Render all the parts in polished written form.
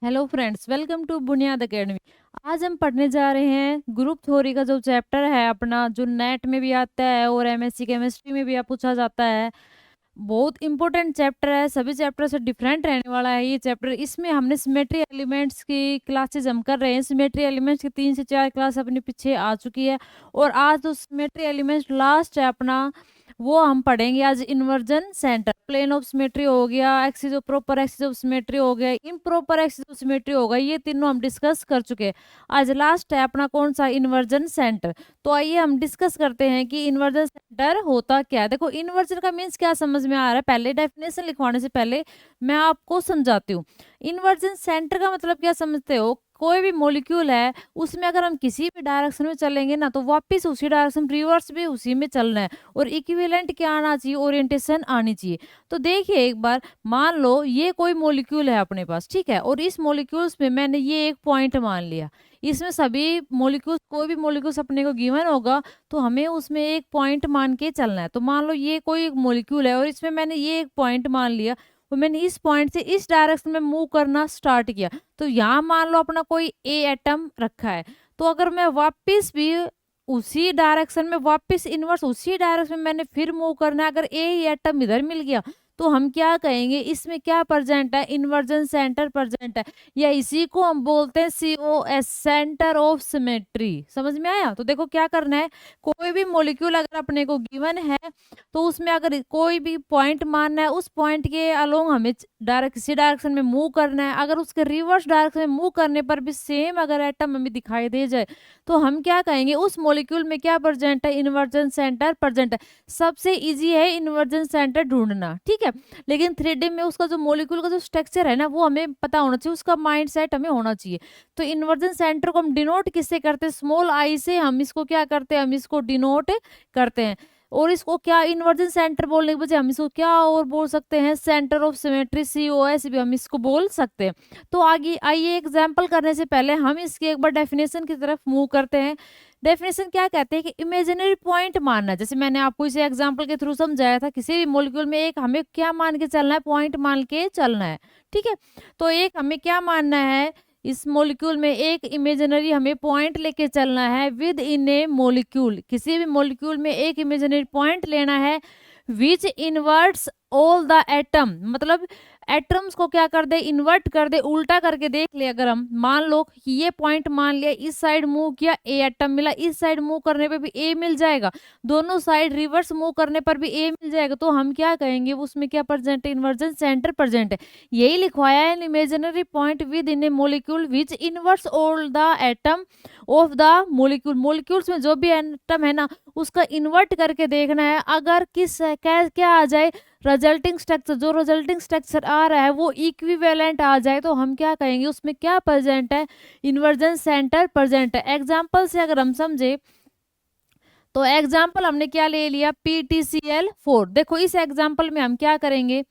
Hello friends, welcome to बुनियाद academy. आज हम पढ़ने जा रहे हैं ग्रुप थ्योरी का जो चैप्टर है अपना, जो नेट में भी आता है और एमएससी केमिस्ट्री में भी आप पूछा जाता है। बहुत इंपॉर्टेंट चैप्टर है, सभी चैप्टर से डिफरेंट रहने वाला है ये चैप्टर। इसमें हमने सिमेट्री एलिमेंट्स की क्लासेस हम कर रहे हैं। सिमेट्री एलिमेंट्स की 3 से 4 क्लास अपने पीछे आ चुकी है और आज तो सिमेट्री एलिमेंट्स लास्ट है अपना, वो हम पढ़ेंगे आज। Inversion centre, plane of symmetry हो गया, axis of proper axis of symmetry हो गया, इम्प्रॉपर एक्सिस ऑफ सिमेट्री हो गया, ये तीनों हम डिस्कस कर चुके हैं। आज लास्ट है अपना कौन सा, इन्वर्जन सेंटर। तो आइए हम डिस्कस करते हैं कि इन्वर्जन सेंटर होता क्या है। देखो, इन्वर्जन का मीन्स क्या समझ में आ रहा है, पहले डेफिनेशन लिखवाने से पहले मैं आपको समझाती हूँ। इन्वर्जन सेंटर का मतलब क्या समझते हो, कोई भी मॉलिक्यूल है उसमें अगर हम किसी भी डायरेक्शन में चलेंगे ना, तो वापस उसी डायरेक्शन, रिवर्स भी उसी में चलना है और इक्विवेलेंट क्या आना चाहिए, ओरिएंटेशन आनी चाहिए। तो देखिए एक बार, मान लो ये कोई मॉलिक्यूल है अपने पास, ठीक है, और इस मॉलिक्यूल्स में मैंने ये एक पॉइंट मान लिया। इसमें सभी मॉलिक्यूल्स, कोई भी मॉलिक्यूल्स अपने को गिवन होगा तो हमें उसमें एक पॉइंट मान के चलना है। तो मान लो ये कोई मॉलिक्यूल है और इसमें मैंने ये एक पॉइंट मान लिया और मैंने इस पॉइंट से इस डायरेक्शन में मूव करना स्टार्ट किया। तो यहाँ मान लो अपना कोई ए एटम रखा है, तो अगर मैं वापस भी उसी डायरेक्शन में, वापस इनवर्स उसी डायरेक्शन में मैंने फिर मूव करना है, अगर ए ही एटम इधर मिल गया तो हम क्या कहेंगे, इसमें क्या प्रेजेंट है, इन्वर्जन सेंटर प्रेजेंट है, या इसी को हम बोलते हैं COS, सेंटर ऑफ सिमेट्री। समझ में आया। तो देखो क्या करना है, कोई भी मॉलिक्यूल अगर अपने को गिवन है तो उसमें अगर कोई भी पॉइंट मानना है, उस पॉइंट के अलोंग हमें डायरेक्ट किसी डायरेक्शन में मूव करना है। अगर उसके रिवर्स डायरेक्शन में मूव करने पर भी सेम अगर एटम हमें दिखाई दे जाए तो हम क्या कहेंगे, उस मॉलिक्यूल में क्या प्रेजेंट है, इन्वर्जन सेंटर प्रेजेंट है। सबसे इजी है इन्वर्जन सेंटर ढूंढना, ठीक है। लेकिन 3D में उसका जो मॉलिक्यूल का जो स्ट्रक्चर है ना, वो हमें पता होना चाहिए, उसका माइंड सेट हमें होना चाहिए। तो इन्वर्जन सेंटर को हम डिनोट किससे करते हैं, स्मॉल आई से हम इसको क्या करते हैं, हम इसको डिनोट करते हैं। और इसको क्या, इन्वर्जन सेंटर बोलने के बजाय हम इसको क्या और बोल सकते हैं, सेंटर ऑफ सिमेट्री, COS भी हम इसको बोल सकते हैं। तो आगे आइए, एग्जाम्पल करने से पहले हम इसकी एक बार डेफिनेशन की तरफ मूव करते हैं। डेफिनेशन क्या कहते हैं कि इमेजिनरी पॉइंट मानना, जैसे मैंने आपको इसे एग्जांपल के थ्रू समझाया था, किसी भी मॉलिक्यूल में एक हमें क्या मान के चलना है, पॉइंट मान के चलना है, ठीक है। तो एक हमें क्या मानना है, इस मॉलिक्यूल में एक इमेजिनरी हमें पॉइंट लेके चलना है विद इन ए मॉलिक्यूल। किसी भी मॉलिक्यूल में एक इमेजिनरी पॉइंट लेना है विच इनवर्ट्स ऑल द एटम, मतलब एटम्स को क्या कर दे, इन्वर्ट कर दे, उल्टा करके देख ले। अगर हम मान लो कि ये पॉइंट मान लिया, इस साइड मूव किया, ए एटम मिला, इस साइड मूव करने पे भी ए मिल जाएगा, दोनों साइड रिवर्स मूव करने पर भी ए मिल जाएगा, तो हम क्या कहेंगे, उसमें क्या प्रेजेंट है, इन्वर्जन सेंटर प्रेजेंट है। यही लिखवाया है, imaginary point with in A molecule which inverse all the atom of the molecule. Molecules में जो भी एटम है ना, उसका इन्वर्ट करके देखना है, अगर किस क्या आ जाए, रिजल्टिंग स्ट्रक्चर, जो रिजल्टिंग स्ट्रक्चर आ रहा है वो इक्विवेलेंट आ जाए, तो हम क्या कहेंगे, उसमें क्या प्रेजेंट है, इन्वर्जन सेंटर प्रेजेंट है। एग्जाम्पल से अगर हम समझे तो एग्जाम्पल हमने क्या ले लिया, PTCl4। देखो इस एग्जाम्पल में हम क्या करेंगे,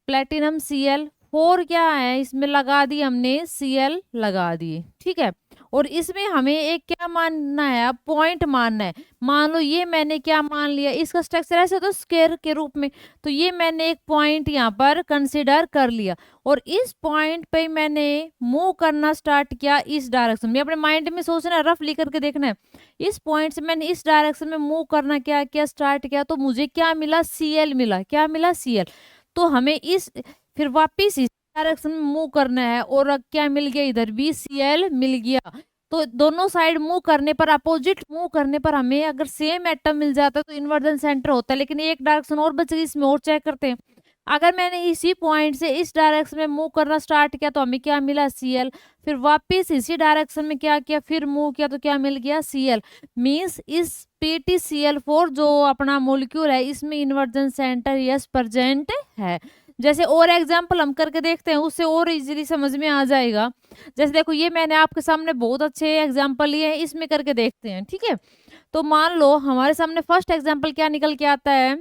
प्लेटिनम Cl4 क्या है, इसमें लगा दी हमने Cl लगा दिए, ठीक है। और इसमें हमें एक क्या मानना है, पॉइंट मानना है। मान लो ये मैंने क्या मान लिया, इसका स्ट्रक्चर ऐसे तो स्क्वायर के रूप में, तो ये मैंने एक पॉइंट यहाँ पर कंसीडर कर लिया और इस पॉइंट पे मैंने मूव करना स्टार्ट किया इस डायरेक्शन में। अपने माइंड में सोचना है, रफ लिख करके देखना है, इस पॉइंट से मैंने इस डायरेक्शन में मूव करना क्या किया, स्टार्ट किया, तो मुझे क्या मिला, Cl मिला। क्या मिला, Cl। तो हमें इस फिर वापिस इस डायरेक्शन में मूव करना है और अब क्या मिल गया, इधर भी Cl मिल गया। तो दोनों साइड मूव करने पर, अपोजिट मूव करने पर हमें अगर सेम एटम मिल जाता है तो इन्वर्जन सेंटर होता है। लेकिन एक डायरेक्शन और बच गई, इसमें और चेक करते हैं। अगर मैंने इसी पॉइंट से इस डायरेक्शन में मूव करना स्टार्ट किया तो हमें क्या मिला, Cl। फिर वापिस इसी डायरेक्शन में क्या किया, फिर मूव किया तो क्या मिल गया, Cl। मीन्स इस PTCl4 जो अपना मॉलिक्यूल है, इसमें इन्वर्जन सेंटर यस प्रेजेंट है। जैसे और एग्जाम्पल हम करके देखते हैं, उससे और इजीली समझ में आ जाएगा। जैसे देखो, ये मैंने आपके सामने बहुत अच्छे एग्जाम्पल लिए हैं, इसमें करके देखते हैं, ठीक है। तो मान लो हमारे सामने फर्स्ट एग्जाम्पल क्या निकल के आता है,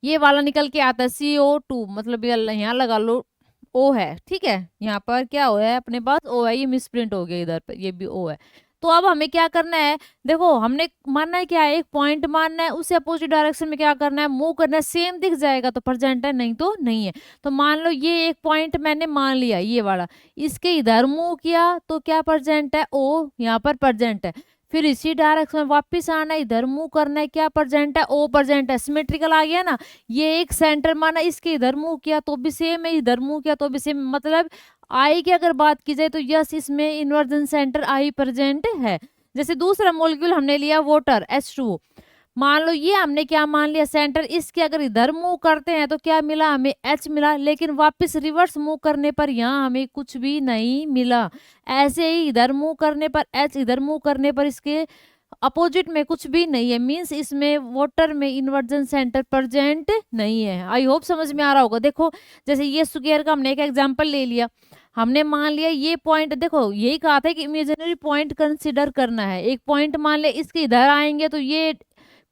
ये वाला निकल के आता है CO2, मतलब ये यहाँ लगा लो O है, ठीक है। यहाँ पर क्या O है, अपने पास O है, ये मिसप्रिंट हो गया इधर पर, ये भी O है। तो अब हमें क्या करना है, देखो हमने मानना है क्या है, एक पॉइंट मानना है, उससे अपोजिट डायरेक्शन में क्या करना है, मूव करना है। सेम दिख जाएगा तो प्रेजेंट है, नहीं तो नहीं है। तो मान लो ये एक पॉइंट मैंने मान लिया, ये वाला, इसके इधर मूव किया तो क्या प्रेजेंट है, ओ यहाँ पर प्रेजेंट है। फिर इसी डायरेक्शन में वापस आना है, इधर मूव करना है, क्या प्रेजेंट है, ओ प्रेजेंट है। सिमेट्रिकल आ गया ना। ये एक सेंटर माना, इसके इधर मूव किया तो भी सेम है, इधर मूव किया तो भी सेम, मतलब आई की अगर बात की जाए तो यस, इसमें इन्वर्जन सेंटर आई प्रेजेंट है। जैसे दूसरा मॉलिक्यूल हमने लिया वाटर H2O, मान लो ये हमने क्या मान लिया, सेंटर, इसके अगर इधर मूव करते हैं तो क्या मिला, हमें H मिला, लेकिन वापस रिवर्स मूव करने पर यहाँ हमें कुछ भी नहीं मिला। ऐसे ही इधर मूव करने पर H, इधर मूव करने पर इसके अपोजिट में कुछ भी नहीं है, मींस इसमें वाटर में इन्वर्जन सेंटर प्रेजेंट नहीं है। आई होप समझ में आ रहा होगा। देखो जैसे ये स्क्वायर का हमने एक एग्जांपल ले लिया, हमने मान लिया ये पॉइंट, देखो यही कहा था कि इमेजिनरी पॉइंट कंसीडर करना है। एक पॉइंट मान ले, इसके इधर आएंगे तो ये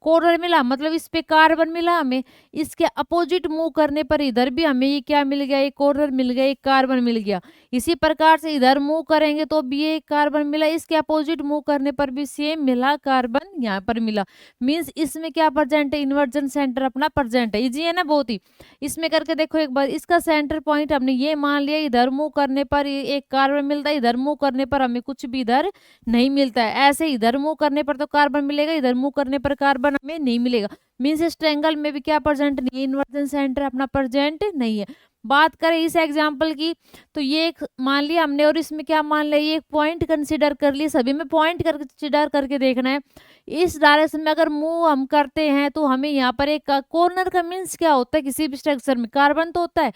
कॉर्नर मिला, मतलब इस पे कार्बन मिला हमें। इसके अपोजिट मूव करने पर इधर भी हमें ये क्या मिल गया, एक कॉर्नर मिल गया, एक कार्बन मिल गया। इसी प्रकार से इधर मूव करेंगे तो भी ये कार्बन मिला, इसके अपोजिट मूव करने पर भी सेम मिला, कार्बन यहाँ पर मिला। मींस इसमें क्या प्रेजेंट है, इन्वर्जन सेंटर अपना प्रेजेंट है। इजी है ना बहुत ही। इसमें करके देखो एक बार, इसका सेंटर पॉइंट हमने ये मान लिया, इधर मूव करने पर एक कार्बन मिलता है, इधर मूव करने पर हमें कुछ भी इधर नहीं मिलता है। ऐसे इधर मूव करने पर तो कार्बन मिलेगा, इधर मूव करने पर कार्बन हमें नहीं मिलेगा। मींस इस ट्रायंगल में भी क्या प्रेजेंट नहीं है, इन्वर्जन सेंटर अपना प्रेजेंट नहीं है। बात करें इस एग्जांपल की, तो ये एक मान लिया हमने, और इसमें क्या मान लिया, ये एक पॉइंट कंसीडर कर लिया। सभी में पॉइंट कंसीडर करके देखना है। इस डायरेक्शन में अगर मूव हम करते हैं तो हमें यहाँ पर एक कॉर्नर का मीन्स क्या होता है, किसी भी स्ट्रक्चर में कार्बन तो होता है,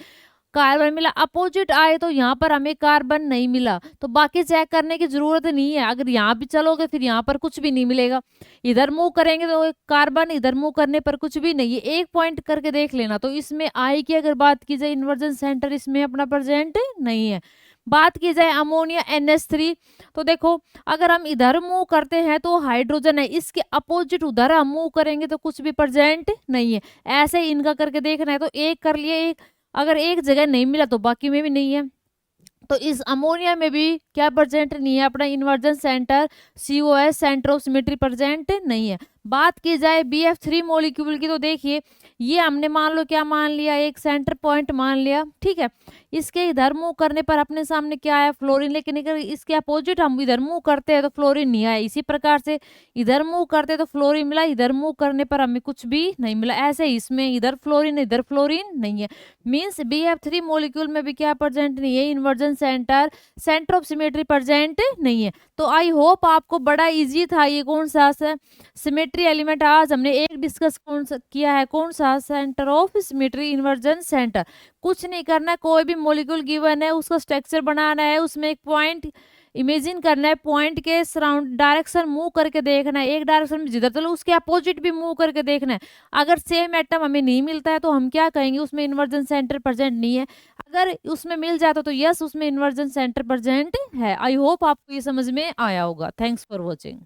कार्बन मिला, अपोजिट आए तो यहाँ पर हमें कार्बन नहीं मिला, तो बाकी चेक करने की जरूरत नहीं है। अगर यहाँ भी चलोगे फिर यहाँ पर कुछ भी नहीं मिलेगा। इधर मूव करेंगे तो एक कार्बन, इधर मूव करने पर कुछ भी नहीं है। एक पॉइंट करके देख लेना। तो इसमें आई की अगर बात की जाए, इन्वर्जन सेंटर इसमें अपना प्रेजेंट नहीं है। बात की जाए अमोनिया NH3, तो देखो अगर हम इधर मूव करते हैं तो हाइड्रोजन है, इसके अपोजिट उधर हम मूव करेंगे तो कुछ भी प्रेजेंट नहीं है। ऐसे ही इनका करके देखना है। तो एक कर लिए, एक अगर एक जगह नहीं मिला तो बाकी में भी नहीं है। तो इस अमोनिया में भी क्या प्रेजेंट नहीं है, अपना inversion centre COS, centre of symmetry present नहीं है। बात की जाए BF3 मॉलिक्यूल की, तो देखिए ये हमने मान लो क्या मान लिया, एक सेंटर पॉइंट मान लिया, ठीक है। इसके इधर मूव करने पर अपने सामने क्या आया, फ्लोरीन, लेकिन अगर इसके अपोजिट हम इधर मूव करते हैं तो फ्लोरीन नहीं आया। इसी प्रकार से इधर मूव करते तो फ्लोरीन मिला, इधर मूव करने पर हमें कुछ भी नहीं मिला। ऐसे इसमें इधर फ्लोरीन नहीं है। मीन्स BF3 मॉलिक्यूल में भी क्या प्रेजेंट नहीं है, inversion centre, centre of symmetry present नहीं है। तो आई होप आपको बड़ा इजी था ये कौन सा सिमेट्री एलिमेंट। आज हमने एक डिस्कस कौन सा किया है, कौन सा, centre of symmetry, inversion centre. कुछ नहीं करना है, कोई भी मॉलिक्यूल गिवन है उसका स्ट्रक्चर बनाना है, उसमें एक पॉइंट इमेजिन करना है, पॉइंट के सराउंड डायरेक्शन मूव करके देखना है। एक डायरेक्शन में जिधर चलो उसके अपोजिट भी मूव करके देखना है। अगर सेम एटम हमें नहीं मिलता है तो हम क्या कहेंगे, उसमें इन्वर्जन सेंटर प्रेजेंट नहीं है। अगर उसमें मिल जाता तो यस, उसमें इन्वर्जन सेंटर प्रेजेंट है। आई होप आपको ये समझ में आया होगा। Thanks for watching.